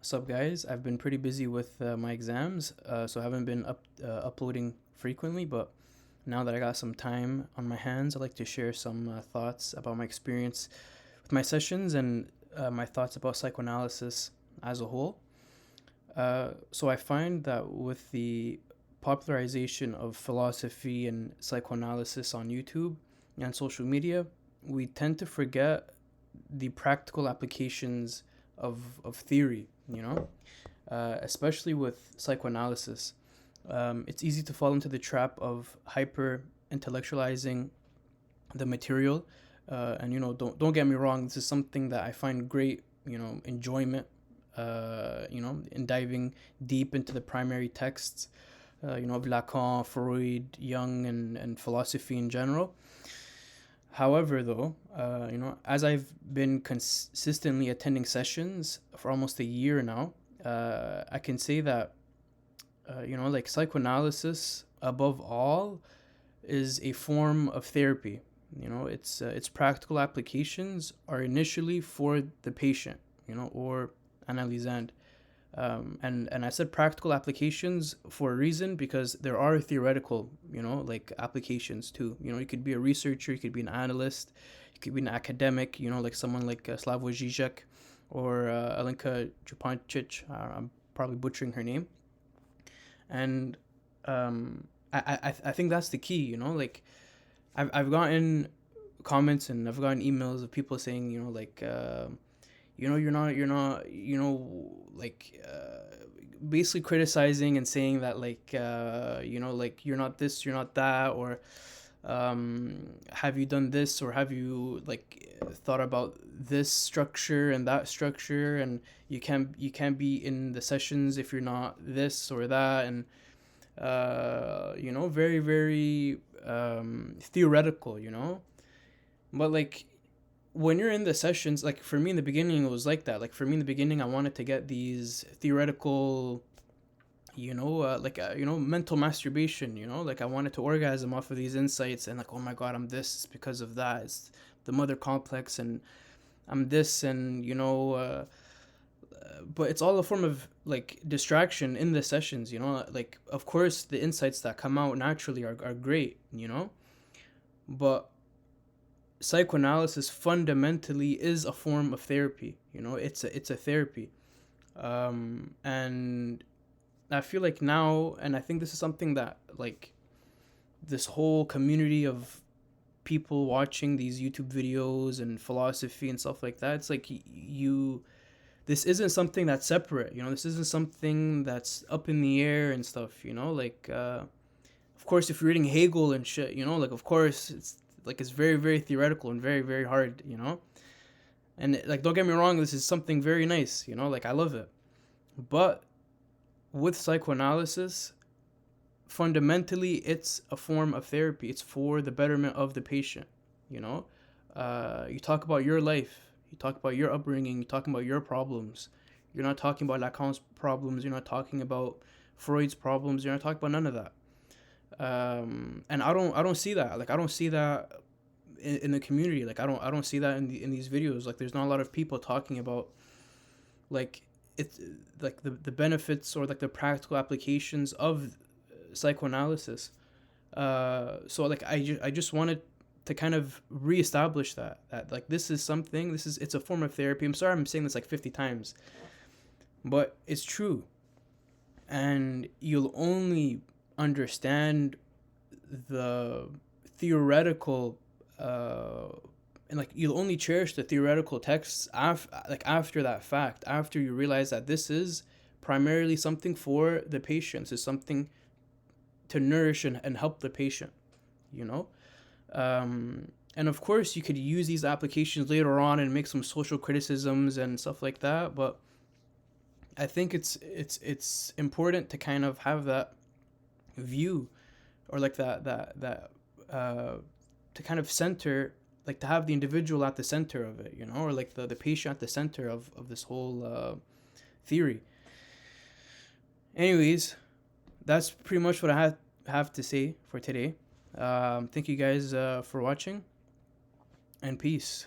What's up, guys? I've been pretty busy with my exams, so I haven't been uploading frequently. But now that I got some time on my hands, I'd like to share some thoughts about my experience with my sessions and my thoughts about psychoanalysis as a whole. So I find that with the popularization of philosophy and psychoanalysis on YouTube and social media, we tend to forget the practical applications of theory, especially with psychoanalysis. It's easy to fall into the trap of hyper intellectualizing the material. And don't get me wrong, this is something that I find great, enjoyment, in diving deep into the primary texts, of Lacan, Freud, Jung, and philosophy in general. However, though, as I've been consistently attending sessions for almost a year now, I can say that, like psychoanalysis, above all, is a form of therapy. Its practical applications are initially for the patient, or analysand. And I said practical applications for a reason, because there are theoretical, like applications too. You could be a researcher, you could be an analyst, you could be an academic, like someone like Slavoj Žižek or Alenka Jupancic. I'm probably butchering her name. And I think that's the key, like I've gotten comments and I've gotten emails of people saying, like, you're not, like, basically criticizing and saying that, like, like, you're not this, you're not that, or have you done this, or have you, like, thought about this structure and that structure, and you can't be in the sessions if you're not this or that, and very, very theoretical, but like, when you're in the sessions, like for me in the beginning, it was like that. Like for me in the beginning, I wanted to get these theoretical, mental masturbation, like I wanted to orgasm off of these insights, and like, oh my God, I'm this, it's because of that, it's the mother complex, and I'm this, and but it's all a form of like distraction in the sessions, like of course the insights that come out naturally are great, but psychoanalysis fundamentally is a form of therapy. It's a therapy. And I feel like now, and I think this is something that, like, this whole community of people watching these YouTube videos and philosophy and stuff like that, it's like this isn't something that's separate, this isn't something that's up in the air and stuff, like, of course, if you're reading Hegel and shit, like, of course, it's very, very theoretical and very, very hard, and like, don't get me wrong, this is something very nice, like, I love it. But with psychoanalysis, fundamentally, it's a form of therapy. It's for the betterment of the patient. You talk about your life, you talk about your upbringing, you talking about your problems. You're not talking about Lacan's problems, you're not talking about Freud's problems, you're not talking about none of that. And I don't see that. Like, I don't see that in the community. Like, I don't see that in these videos. Like, there's not a lot of people talking about, like, it's like the benefits or like the practical applications of psychoanalysis. So like, I just wanted to kind of reestablish that like, this is something, it's a form of therapy. I'm sorry I'm saying this like 50 times, but it's true. And you'll only understand the theoretical, and like, you'll only cherish the theoretical texts after that fact, after you realize that this is primarily something for the patient. This is something to nourish and help the patient, and of course you could use these applications later on and make some social criticisms and stuff like that, but I think it's important to kind of have that view, or like that to kind of center, like, to have the individual at the center of it, or like the patient at the center of this whole theory. Anyways, that's pretty much what I have to say for today. Thank you guys for watching, and peace.